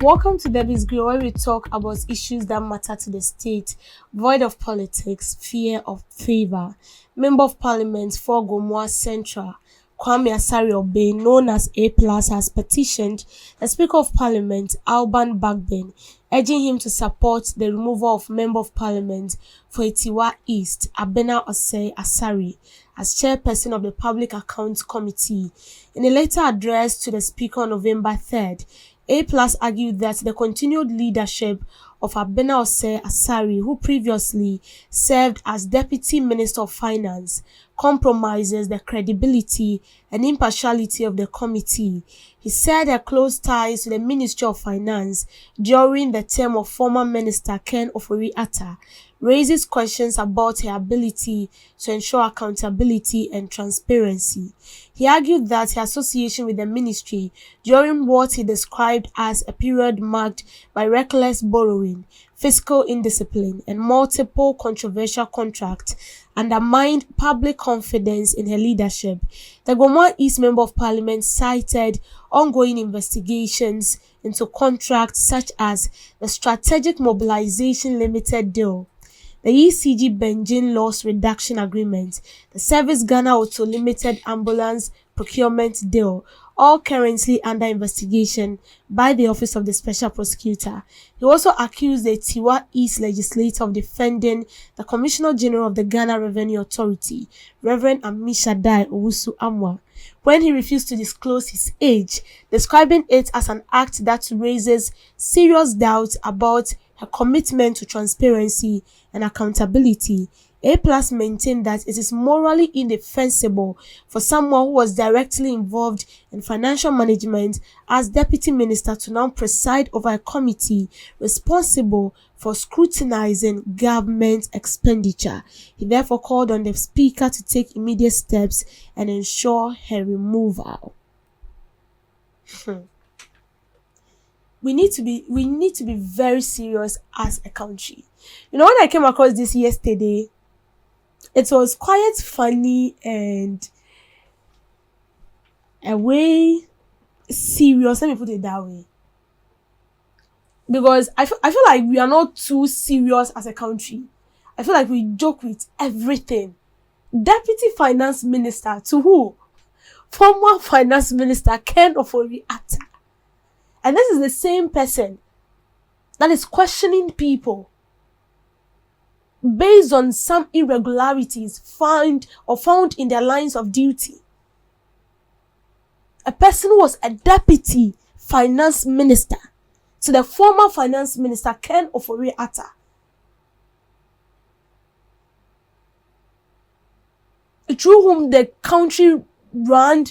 Welcome to Debbie's Grill, where we talk about issues that matter to the state, void of politics, fear of favor. Member of Parliament for Gomoa Central, Kwame Asare Obey, known as A Plus, has petitioned the Speaker of Parliament, Alban Bagbin, urging him to support the removal of Member of Parliament for Itiwa East, Abena Osei Asare, as chairperson of the Public Accounts Committee. In a letter addressed to the Speaker on November 3rd, A Plus argued that the continued leadership of Abena Osei Asare, who previously served as Deputy Minister of Finance, compromises the credibility and impartiality of the committee. He said her close ties to the Ministry of Finance during the term of former Minister Ken Ofori-Atta raises questions about her ability to ensure accountability and transparency. He argued that her association with the ministry during what he described as a period marked by reckless borrowing, fiscal indiscipline, and multiple controversial contracts undermined public confidence in her leadership. The Gomoa East Member of Parliament cited ongoing investigations into contracts such as the Strategic Mobilization Limited deal, the ECG Benjin Loss Reduction Agreement, the Service Ghana Auto Limited Ambulance Procurement Deal, all currently under investigation by the Office of the Special Prosecutor. He also accused the Tiwa East legislator of defending the Commissioner General of the Ghana Revenue Authority, Reverend Amisha Dai Owusu Amwa, when he refused to disclose his age, describing it as an act that raises serious doubts about her commitment to transparency and accountability. A Plus maintained that it is morally indefensible for someone who was directly involved in financial management as deputy minister to now preside over a committee responsible for scrutinizing government expenditure. He therefore called on the speaker to take immediate steps and ensure her removal. We need to be very serious as a country. You know, when I came across this yesterday, it was quite funny and a way serious. Let me put it that way. Because I feel like we are not too serious as a country. I feel like we joke with everything. Deputy Finance Minister to who? Former Finance Minister Ken Ofori-Atta. And this is the same person that is questioning people based on some irregularities found in their lines of duty. A person who was a deputy finance minister to the former finance minister Ken Ofori-Atta. Through whom the country ran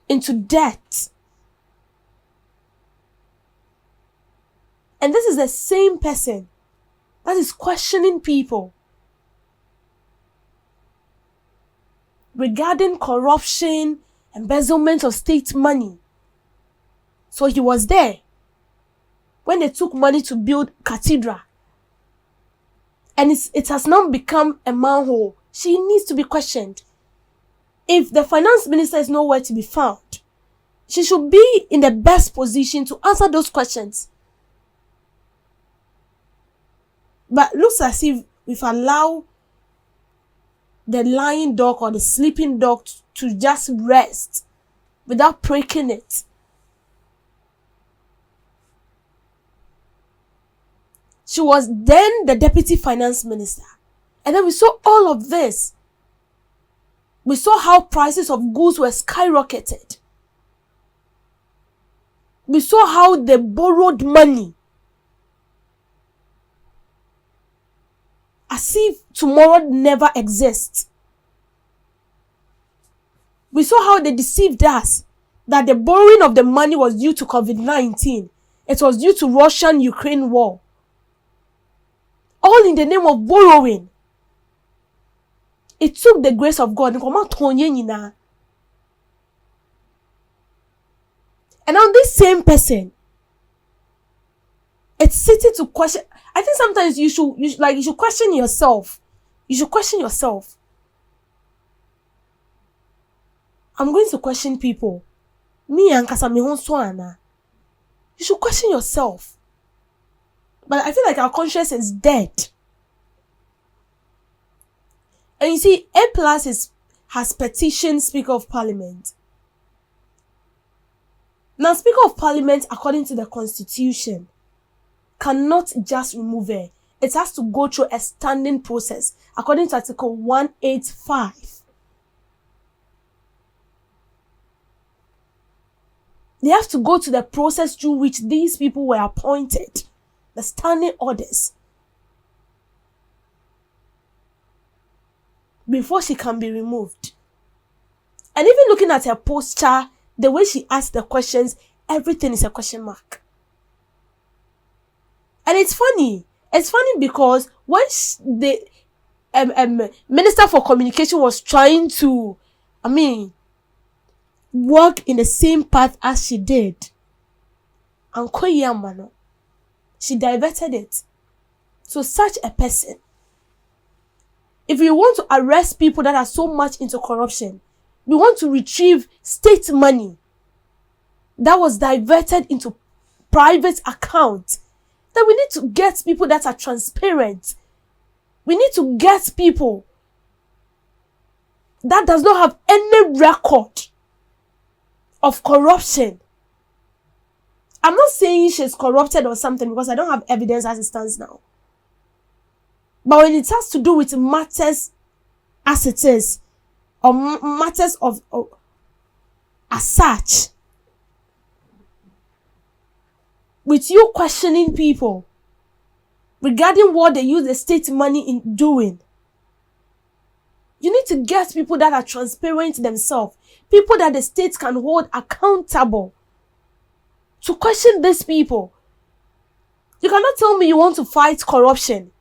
into debt. And this is the same person that is questioning people regarding corruption, embezzlement of state money. So he was there when they took money to build cathedral. And it has now become a manhole. She needs to be questioned. If the finance minister is nowhere to be found, she should be in the best position to answer those questions. But it looks as if we've allowed the lying dog or the sleeping dog to just rest without breaking it. She was then the deputy finance minister. And then we saw all of this. We saw how prices of goods were skyrocketed. We saw how they borrowed money as if tomorrow never exists. We saw how they deceived us that the borrowing of the money was due to COVID-19. It was due to Russian-Ukraine war. All in the name of borrowing. It took the grace of God. And now this same person, it's sitting to question. I think sometimes you should question yourself. You should question yourself. I'm going to question people. Me and Kasami Honswana. You should question yourself. But I feel like our conscience is dead. And you see, A plus has petitioned Speaker of Parliament. Now, Speaker of Parliament, according to the Constitution, cannot just remove her. It has to go through a standing process, according to Article 185. They have to go to the process through which these people were appointed, the standing orders, before she can be removed. And even looking at her posture, the way she asks the questions, everything is a question mark. And it's funny. It's funny because when the Minister for Communication was trying to, walk in the same path as she did, and she diverted it. So such a person, if we want to arrest people that are so much into corruption, we want to retrieve state money that was diverted into private accounts, then we need to get people that are transparent. We need to get people that does not have any record of corruption. I'm not saying she's corrupted or something because I don't have evidence as it stands now. But when it has to do with matters as it is, or matters of as such, with you questioning people regarding what they use the state money in doing, you need to get people that are transparent themselves, people that the state can hold accountable to question these people. You cannot tell me you want to fight corruption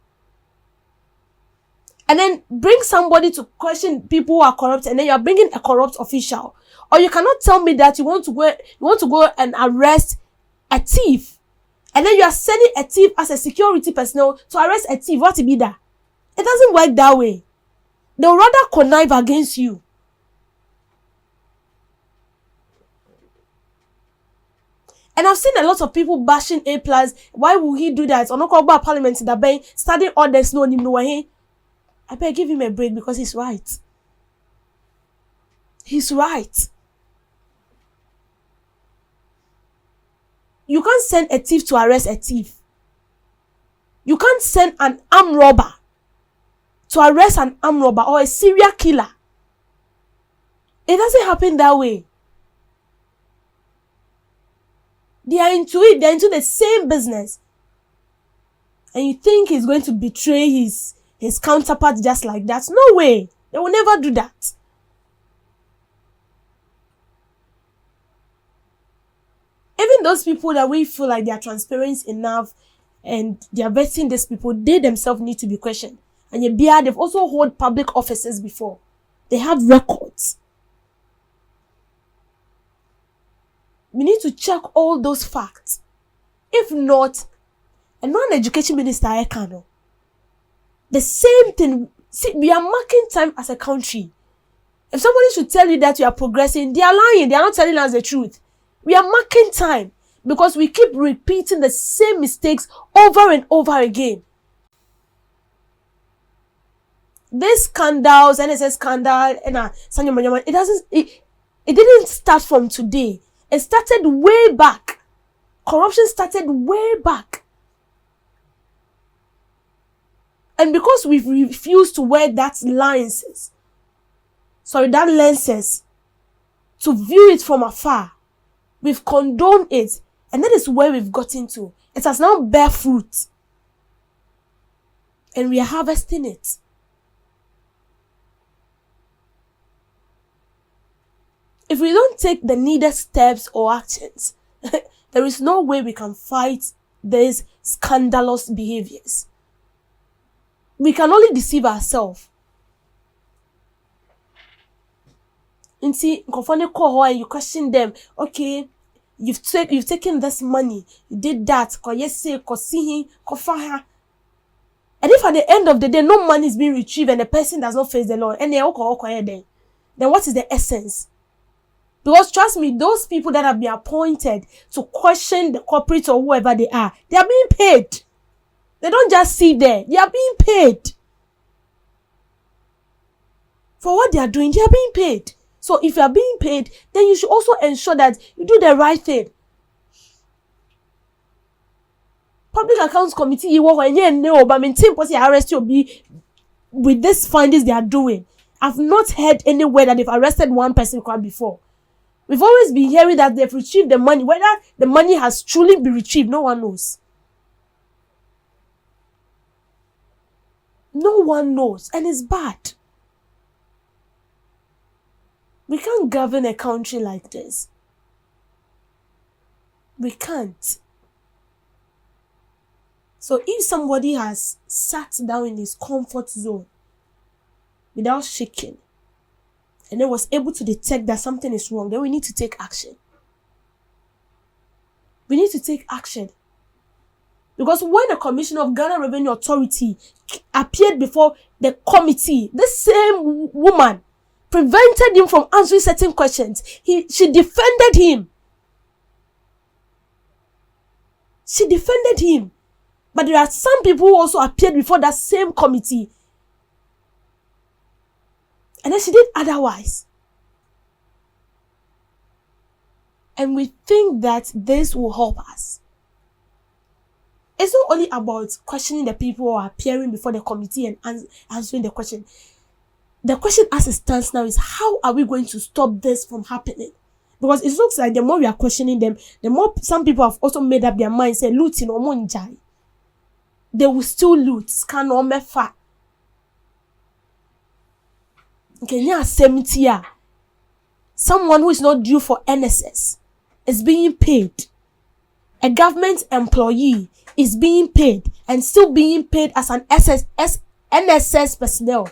and then bring somebody to question people who are corrupt, and then you are bringing a corrupt official. Or you cannot tell me that you want to go and arrest a thief, and then you are sending a thief as a security personnel to arrest a thief. What to be that? It doesn't work that way. They'll rather connive against you. And I've seen a lot of people bashing A plus. Why will he do that? Or not about Parliament in the bay, studying orders, no him no way. I better give him a break because he's right. He's right. You can't send a thief to arrest a thief. You can't send an armed robber to arrest an armed robber or a serial killer. It doesn't happen that way. They are into it. They're into the same business. And you think he's going to betray his counterpart just like that? No way. They will never do that. Even those people that we feel like they are transparent enough and they are vetting these people, they themselves need to be questioned. And they've also held public offices before. They have records. We need to check all those facts. If not, a non-education minister, I cannot. The same thing. See, we are marking time as a country. If somebody should tell you that you are progressing, they are lying. They are not telling us the truth. We are marking time because we keep repeating the same mistakes over and over again. These scandals, NSS scandal, and it didn't start from today. It started way back. Corruption started way back. And because we've refused to wear that lenses to view it from afar, we've condoned it, and that is where we've gotten to. It has now bear fruit, and we are harvesting it. If we don't take the needed steps or actions, there is no way we can fight these scandalous behaviors. We can only deceive ourselves. And see, you question them. Okay, you've taken this money, you did that. And if at the end of the day no money is being retrieved and the person does not face the law, and then what is the essence? Because trust me, those people that have been appointed to question the corporate or whoever they are being paid. They don't just sit there. They are being paid. For what they are doing, they are being paid. So if you are being paid, then you should also ensure that you do the right thing. Public Accounts Committee, you work and no, but maintain policy arrest you be with these findings they are doing. I've not heard anywhere that they've arrested one person quite before. We've always been hearing that they've retrieved the money. Whether the money has truly been retrieved, no one knows. No one knows, and it's bad. We can't govern a country like this. We can't. So if somebody has sat down in his comfort zone without shaking, and then was able to detect that something is wrong, then we need to take action. We need to take action. Because when the Commissioner of Ghana Revenue Authority appeared before the committee, this same woman prevented him from answering certain questions. She defended him. She defended him. But there are some people who also appeared before that same committee. And then she did otherwise. And we think that this will help us. It's not only about questioning the people who are appearing before the committee and answering the question. The question as it stands now is, how are we going to stop this from happening? Because it looks like the more we are questioning them, the more some people have also made up their mind, say, looting or monjai. They will still loot. Scan or mefa. Okay, yeah, 70 years. Someone who is not due for NSS is being paid. A government employee is being paid and still being paid as an NSS personnel.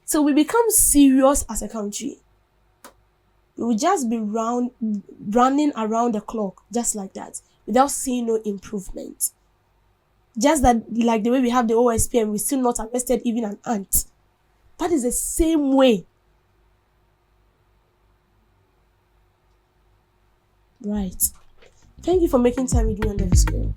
So we become serious as a country. We will just be running around the clock just like that without seeing no improvement. Just that, like the way we have the OSP and we still not arrested even an ant. That is the same way. Right. Thank you for making time with me on the screen.